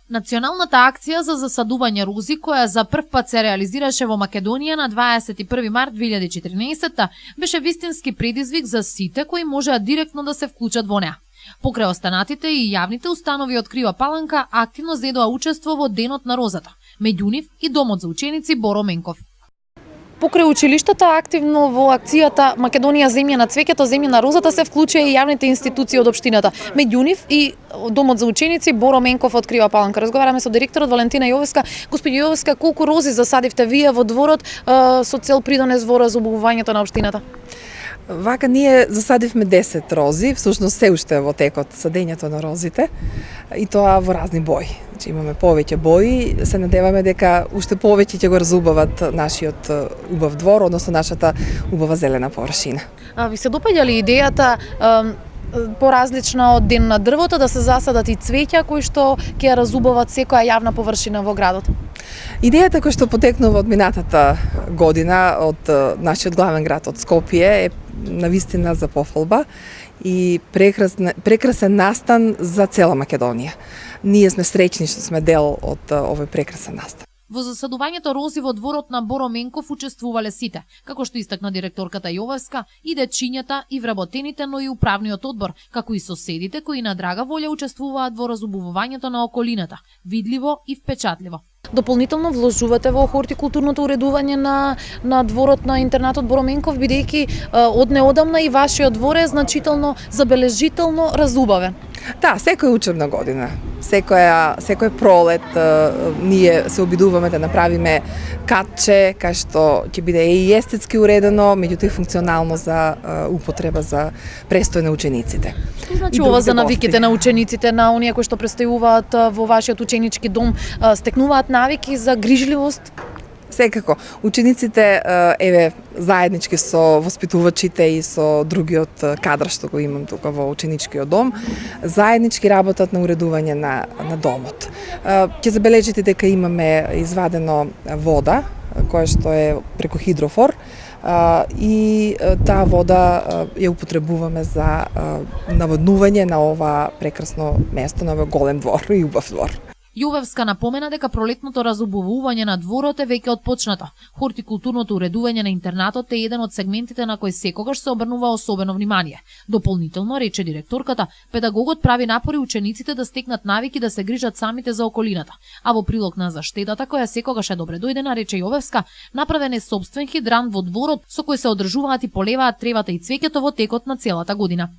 Националната акција за засадување рози, која за прв пат се реализираше во Македонија на 21 март 2014, беше вистински предизвик за сите кои можеа директно да се вклучат во неа. Покрај останатите и јавните установи од Крива Паланка активно зедоа учество во Денот на розата, меѓу нив и Домот за ученици Боро Менков. Покрај училиштата, активно во акцијата Македонија земја на цвеќето, земја на розата се вклучија и јавните институции од општината. Меѓу нив и Домот за ученици Боро Менков од Крива Паланка. Разговараме со директорот Валентина Јовевска. Господи Јовевска, колку рози засадивте вие во дворот со цел придонес во разубавувањето на општината? Вака ние засадивме 10 рози, всушност се уште во текот садењето на розите, и тоа во разни бои. Значи имаме повеќе бои, се надеваме дека уште повеќе ќе го разубават нашиот убав двор, односно нашата убава зелена површина. Ви се допаѓа ли идејата поразлична од Ден на дрвото да се засадат и цвеќа кои што ќе разубават секоја јавна површина во градот? Идејата која што потекнува од минатата година од нашиот главен град, од Скопје, е навистина за пофалба и прекрасен настан за цела Македонија. Ние сме среќни што сме дел од овој прекрасен настан. Во засадувањето рози во дворот на Боро Менков учествувале сите, како што истакна директорката Јовевска, и дечињата, и вработените, но и управниот одбор, како и соседите кои на драга волја учествуваат во разубавувањето на околината, видливо и впечатливо. Дополнително вложувате во хортикултурното уредување на дворот на интернатот Боро Менков, бидејќи од неодамна и вашиот двор е значително забележително разубавен. Да, секоја учебна година, секој пролет ние се обидуваме да направиме катче кај што ќе биде и естетски уредено, меѓутоа и функционално за употреба за престој на учениците. Значи ова за навиките на учениците, на оние кои што престојуваат во вашиот ученички дом, стекнуваат навики за грижливост? Секако, учениците заеднички со воспитувачите и со другиот кадар што го имам тука во ученичкиот дом, заеднички работат на уредување на домот. Ќе забележите дека имаме извадено вода, која што е преку хидрофор, и таа вода ја употребуваме за наводнување на ова прекрасно место, на овој голем двор и убав двор. Јовевска напомена дека пролетното разубавување на дворот е веќе отпочнато. Хортикултурното уредување на интернатот е еден од сегментите на кој секогаш се обрнува особено внимание. Дополнително, рече директорката, педагогот прави напори учениците да стекнат навики да се грижат самите за околината. А во прилог на заштедата, која секогаш е добре дојдена, рече Јовевска, направен е сопствен хидрант во дворот со кој се одржуваат и полеваат тревата и цвеќето во текот на целата година.